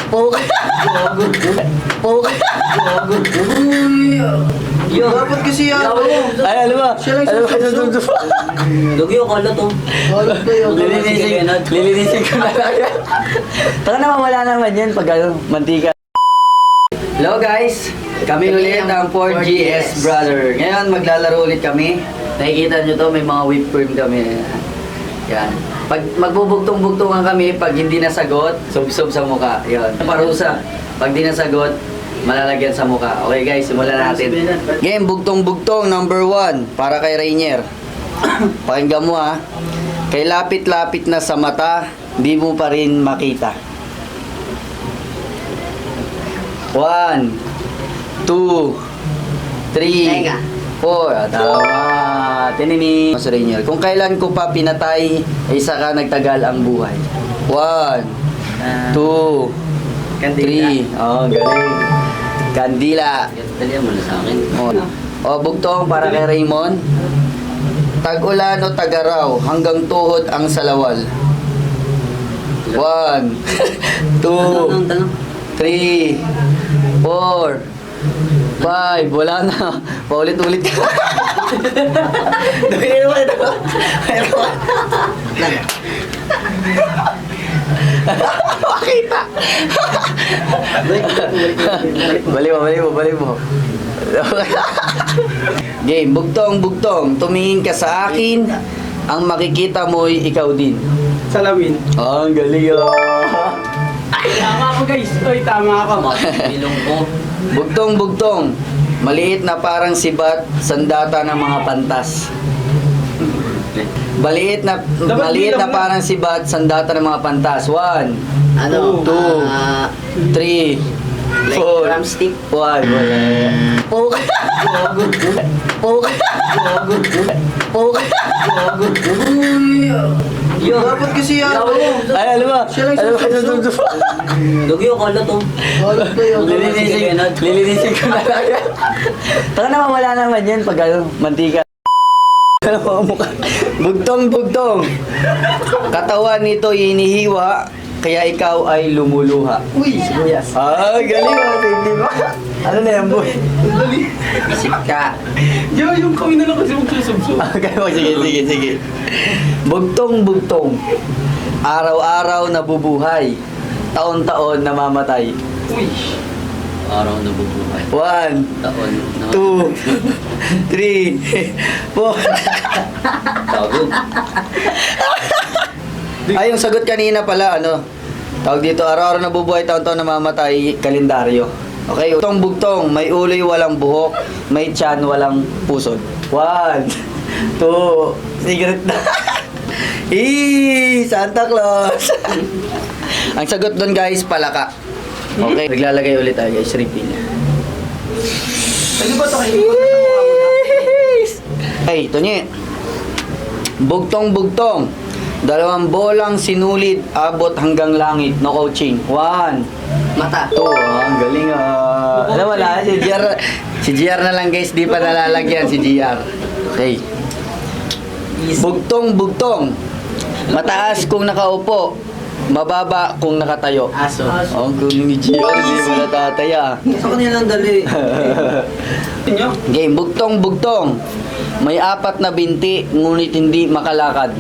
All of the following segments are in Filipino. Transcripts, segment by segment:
Poke. Poke. Dapat kasi yan. Ay, alam mo. Alam mo, sususo. Lugyo, kala to. Lilinisin ko na lang yan. Taka naman, wala naman yan pag ano, mantika. Hello guys, kami ulit ang 4GS Brother. Ngayon maglalaro ulit kami. Nakikita nyo to, may mga whipworm kami. Yan. Pag magbubugtong-bugtungan kami, pag hindi nasagot, sub-sub sa mukha. Yan. Parusa. Pag di nasagot, malalagyan sa mukha. Okay guys, simulan natin. Game, bugtong-bugtong number 1 para kay Rainier. Pakinggan mo ha. Kay lapit-lapit na sa mata, di mo pa rin makita. 1, 2, 3, 4. Tama. Tinini. Mas Rainier. Kung kailan ko pa pinatay, ay saka nagtagal ang buhay. 1, 2, 3. Oh, galing. Kandila. Dalihan mo na sa akin. O, bugtong para kay Raymond. Tag-ulan o tag-araw, hanggang tuhod ang salawal. 1, 2, 3, 4, 5. Wala na. Paulit-ulit ka. Dugin mo ito. Makita. Balik mo. Game, bugtong. Tumingin ka sa akin. Ang makikita mo'y ikaw din. Salamin. Ang galing Ay, tama ako guys. Oy, tama ako. Ilong ko. Bugtong. Maliit na parang sibat, sandata ng mga pantas. Maliit na parang sibat, sandata ng mga pantas. 1, Ano? 2, 3, 4, drumstick. 1. Wala. Poke. Poke. Poke. Dapat kasi yan. Ay, alam mo. Alam mo, sususo. Lugyo, kala to. Lilinisin ko na lang yan. Taka naman, wala naman yan pag ano, mantika. Alam mo ang mukha. Bugtong. Katawan nito hinihiwa, kaya ikaw ay lumuluha. Uy, sibuyas. Ah, galing hindi ba? Ano na yan, boy? Isip ka. Yo, yung kami na lang kasi magsusubso. Sige. Bugtong. Araw-araw nabubuhay. Taon-taon namamatay. Uy. Araw na bubuhay. 1, Taon na. 2, 3, 4. Tago. Ay, yung sagot kanina pala, ano? Tawag dito, araw-araw nabubuhay, taon-taon namamatay, kalendaryo. Okay, bugtong, may uloy, walang buhok, may tiyan, walang pusod. 1, 2, cigarette na. Santa Claus. Ang sagot doon guys, palaka. Okay, naglalagay ulit tayo guys, refill. Ano ba ito kayo? Hey, Tonye. Bugtong. Dalawang bolang sinulid, abot hanggang langit. No coaching. 1, Mata. 2. Ang galing Alam mo na, si GR na lang guys, di pa nalalagyan si GR. Okay. Bugtong. Mataas kung nakaupo, mababa kung nakatayo. Aso. Ang kunin ni GR, di ba natataya? Sa kanila lang dali. Game, bugtong. May 4 na binti, ngunit hindi makalakad.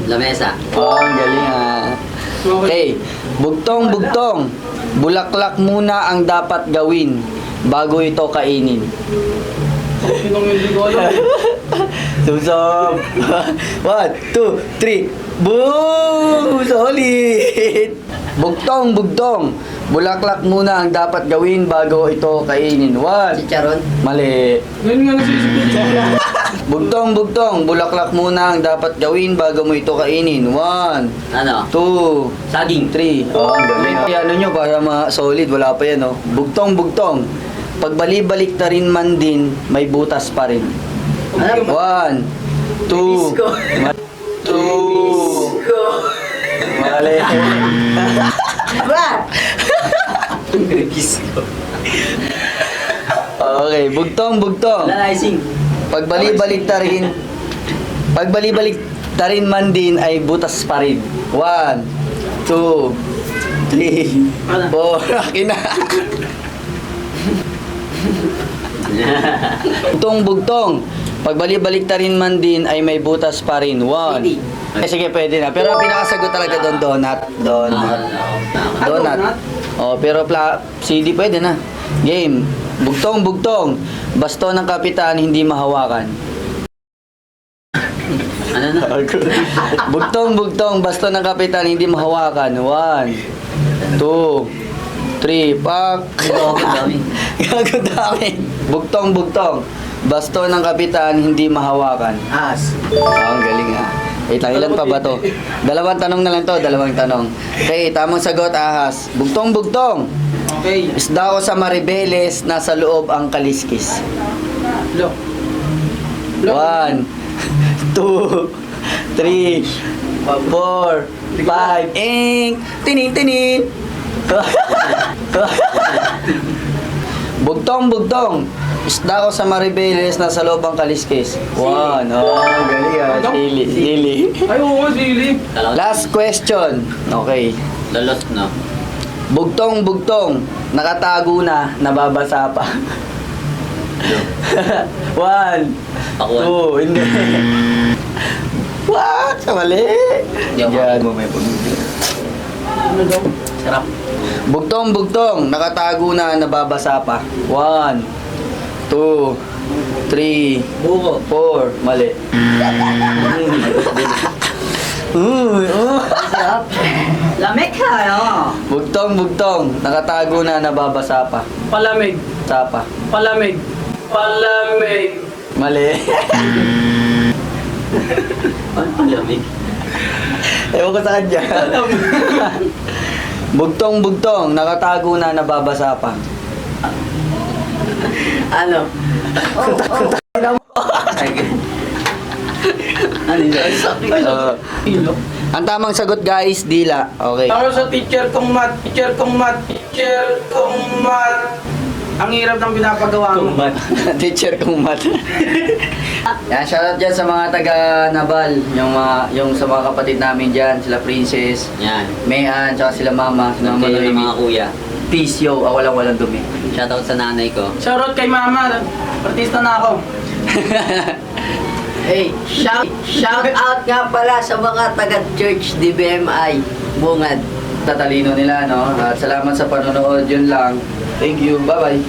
Lamesa. Oh, ang galing Okay, bugtong. Bulaklak muna ang dapat gawin bago ito kainin. Sinong hindi ko alam. Susop. 1, 2, 3. Boom! Solid! Bugtong. Bulaklak muna ang dapat gawin bago ito kainin. 1. Chicharon. Mali. Ngayon nga nasisipin ko. Bugtong. Bulaklak muna ang dapat gawin bago mo ito kainin. 1, Ano? 2, Saging. 3. Oh, ang galing. Ano nyo para ma-solid, wala pa yan, oh. Bugtong. Pagbalibalik na rin man din, may butas pa rin. 1, 2, 2. Mali. Okay, bugtong. Analyzing. Pagbalibalik ta rin man din ay butas pa rin. 1, 2, 3, 4. Akin na. Bugtong-bugtong. Pag balik-baliktarin man din ay may butas pa rin. 1. Sige, pwede na. Pero ang pinakasagot talaga doon, donut. Donut. Donut. Oh, pero CD pwede na. Game. Bugtong-bugtong. Basto ng kapitan hindi mahawakan. Ano na? Bugtong-bugtong. Basto ng kapitan hindi mahawakan. 1, 2, 3. Pak. Gago dami. Bugtong-bugtong. Basto ng kapitan hindi mahawakan. As. Oh, ang galing ah. Ilan pa ba to? Dalawang tanong na lang to, dalawang tanong. Okay, tamang sagot, ahas. Bugtong-bugtong. Okay. Isda ko sa Maribeles, nasa loob ang kaliskis. Lo. 1, 2, 3, 4, 5, tinin, tinin. Bugtong-bugtong. Isda ko sa Maribeles, nasa loob ang kaliskis. 1. Oh, galing ah. Sili, sili. Ay, oo, sili. Last question. Okay. Lolot, no? Bugtong-bugtong. Nakatago na, nababasa pa. 1, Pakuan. 2, hindi. What? Mali. Yan. Yan. Ano daw? Sarap. Bugtong-bugtong. Nakatago na, nababasa pa. 1, 2, 3, Buko. 4. Mali. Lamig kayo. Bugtong-bugtong. Nakatago na, nababasa pa. Palamig. Sapa. Palamig. Palamig. Mali. Ano palamig? Ewan ko sa kanya. Bugtong-bugtong. Nakatago na, nababasa pa. Ano? Ano yun? Ilo. Ang tamang sagot guys, dila. Okay. Para sa teacher kong mat. Ang hirap ng pinapagawa mo. Teacher kong mat. Yan, shoutout dyan sa mga taga Nabal. Yung sa mga kapatid namin dyan. Sila Princess, Yan. Mayan, tsaka sila Mama. Sila Mama Kayo yung mga Noemi. kuya. Peace, yo. Walang dumi. Shoutout sa nanay ko. Shoutout kay mama. Artista na ako. Hey, shout out nga pala sa mga taga-church DBMI. Bungad. Tatalino nila, no? At salamat sa panonood. Yun lang. Thank you. Bye-bye.